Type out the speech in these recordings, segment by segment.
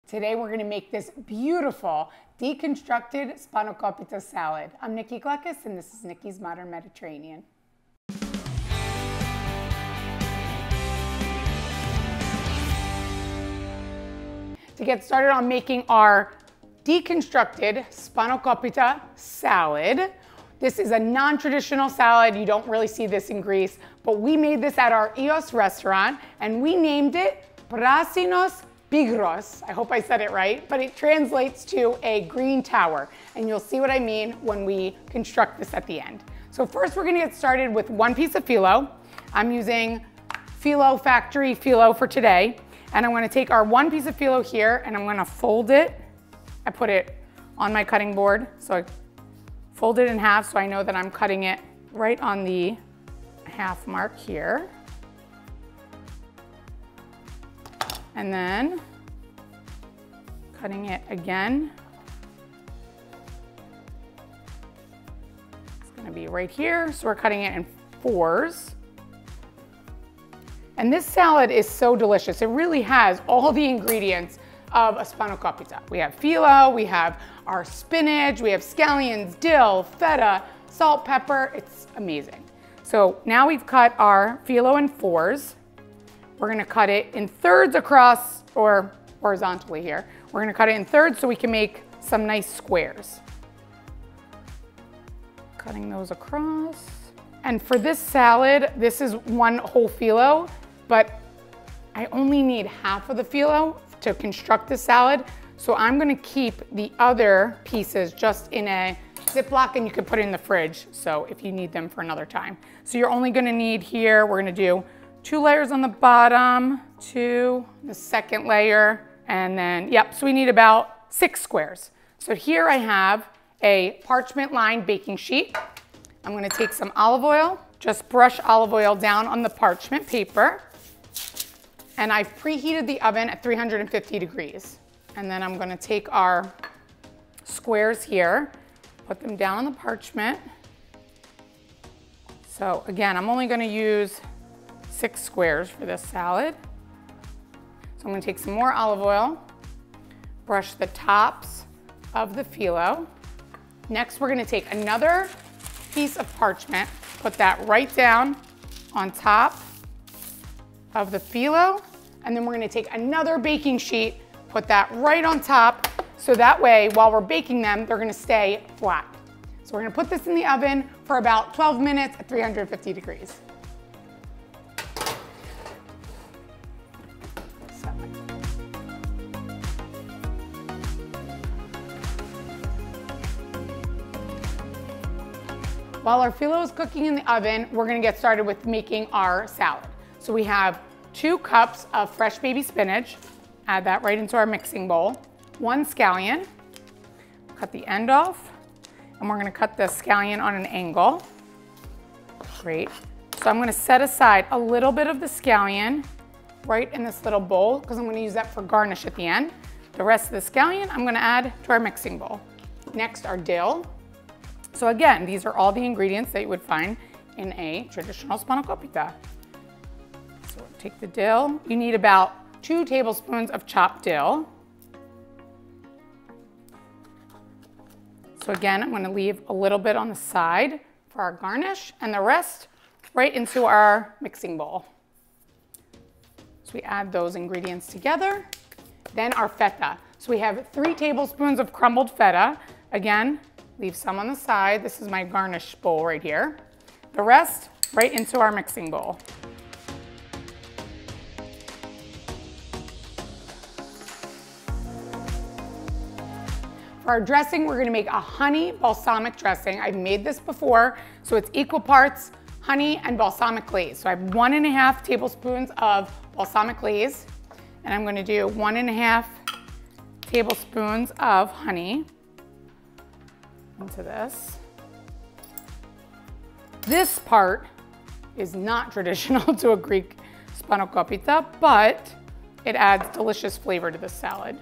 Today we're gonna make this beautiful deconstructed spanakopita salad. I'm Nikki Gleckis and this is Nikki's Modern Mediterranean. To get started on making our deconstructed spanakopita salad, this is a non-traditional salad. You don't really see this in Greece, but we made this at our EOS restaurant and we named it Prassinos Pyrgos. I hope I said it right, but it translates to a green tower. And you'll see what I mean when we construct this at the end. So first we're gonna get started with one piece of phyllo. I'm using Phyllo Factory phyllo for today. And I'm gonna take our one piece of phyllo here and I'm gonna fold it. I put it on my cutting board. So I fold it in half so I know that I'm cutting it right on the half mark here. And then cutting it again. It's gonna be right here. So we're cutting it in fours. And this salad is so delicious. It really has all the ingredients of a spanakopita. We have phyllo, we have our spinach, we have scallions, dill, feta, salt, pepper. It's amazing. So now we've cut our phyllo in fours. We're gonna cut it in thirds across or horizontally here. We're gonna cut it in thirds so we can make some nice squares. Cutting those across. And for this salad, this is one whole phyllo, but I only need half of the phyllo to construct this salad. So I'm gonna keep the other pieces just in a Ziploc and you can put it in the fridge. So if you need them for another time. So you're only gonna need here, we're gonna do 2 layers on the bottom, 2, the second layer, and then, yep, so we need about 6 squares. So here I have a parchment lined baking sheet. I'm gonna take some olive oil, just brush olive oil down on the parchment paper, and I've preheated the oven at 350 degrees. And then I'm gonna take our squares here, put them down on the parchment. So again, I'm only gonna use 6 squares for this salad. So I'm gonna take some more olive oil, brush the tops of the phyllo. Next, we're gonna take another piece of parchment, put that right down on top of the phyllo, and then we're gonna take another baking sheet, put that right on top, so that way, while we're baking them, they're gonna stay flat. So we're gonna put this in the oven for about 12 minutes at 350 degrees. While our phyllo is cooking in the oven, we're gonna get started with making our salad. So we have 2 cups of fresh baby spinach. Add that right into our mixing bowl. 1 scallion. Cut the end off. And we're gonna cut the scallion on an angle. Great. So I'm gonna set aside a little bit of the scallion right in this little bowl because I'm gonna use that for garnish at the end. The rest of the scallion I'm gonna add to our mixing bowl. Next, our dill. So again, these are all the ingredients that you would find in a traditional spanakopita. So take the dill. You need about 2 tablespoons of chopped dill. So again, I'm gonna leave a little bit on the side for our garnish and the rest right into our mixing bowl. So we add those ingredients together. Then our feta. So we have 3 tablespoons of crumbled feta. Again, leave some on the side. This is my garnish bowl right here. The rest right into our mixing bowl. For our dressing, we're gonna make a honey balsamic dressing. I've made this before, so it's equal parts honey and balsamic glaze. So I have 1.5 tablespoons of balsamic glaze, and I'm gonna do 1.5 tablespoons of honey into this. This part is not traditional to a Greek spanakopita, but it adds delicious flavor to the salad.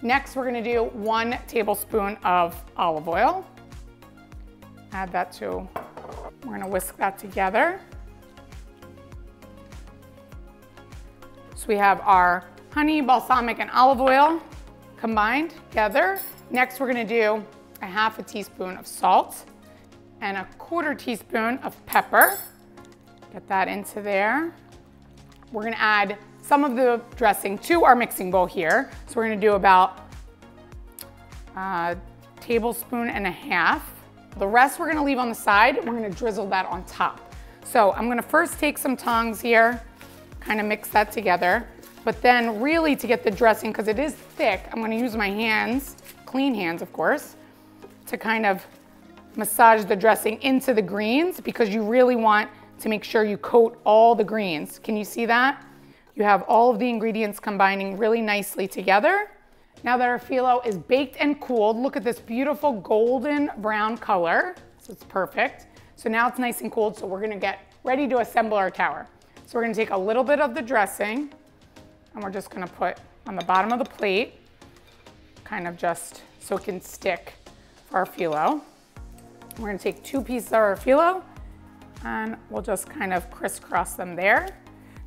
Next, we're gonna do 1 tablespoon of olive oil. Add that to, we're gonna whisk that together. So we have our honey, balsamic, and olive oil. combined together. Next, we're gonna do a half a teaspoon of salt and a quarter teaspoon of pepper. Get that into there. We're gonna add some of the dressing to our mixing bowl here. So we're gonna do about a tablespoon and a half. The rest we're gonna leave on the side. We're gonna drizzle that on top. So I'm gonna first take some tongs here, kind of mix that together. But then really to get the dressing, because it is thick, I'm gonna use my hands, clean hands of course, to kind of massage the dressing into the greens, because you really want to make sure you coat all the greens. Can you see that? You have all of the ingredients combining really nicely together. Now that our phyllo is baked and cooled, look at this beautiful golden brown color. So it's perfect. So now it's nice and cooled, so we're gonna get ready to assemble our tower. So we're gonna take a little bit of the dressing and we're just gonna put on the bottom of the plate, kind of just so it can stick for our phyllo. We're gonna take 2 pieces of our phyllo and we'll just kind of crisscross them there.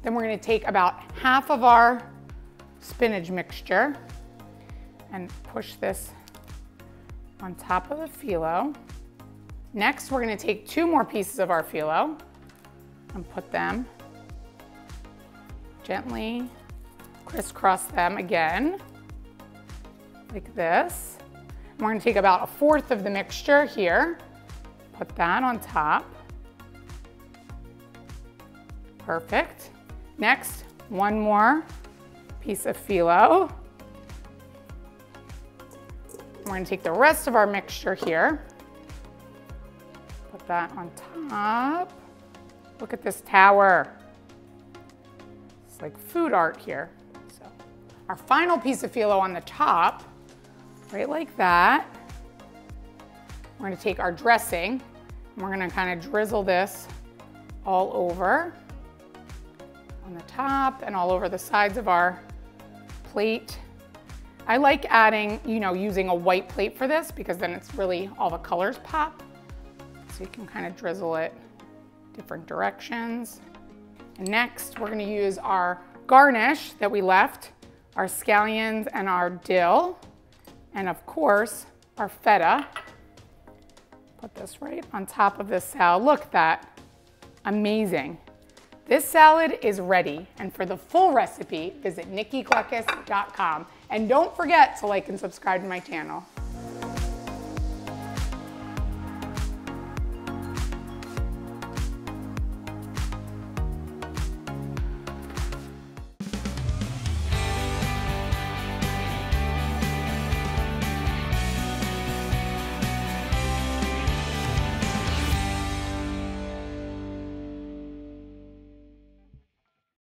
Then we're gonna take about half of our spinach mixture and push this on top of the phyllo. Next, we're gonna take 2 more pieces of our phyllo and put them gently, crisscross them again, like this. And we're gonna take about 1/4 of the mixture here, put that on top. Perfect. Next, 1 more piece of phyllo. We're gonna take the rest of our mixture here, put that on top. Look at this tower. It's like food art here. So our final piece of phyllo on the top, right like that. We're gonna take our dressing and we're gonna kind of drizzle this all over on the top and all over the sides of our plate. I like adding, using a white plate for this because then it's really, all the colors pop. So you can kind of drizzle it different directions. And next, we're gonna use our garnish that we left, our scallions and our dill, and of course, our feta. Put this right on top of this salad. Look at that, amazing. This salad is ready, and for the full recipe, visit nikkigluckas.com. And don't forget to like and subscribe to my channel.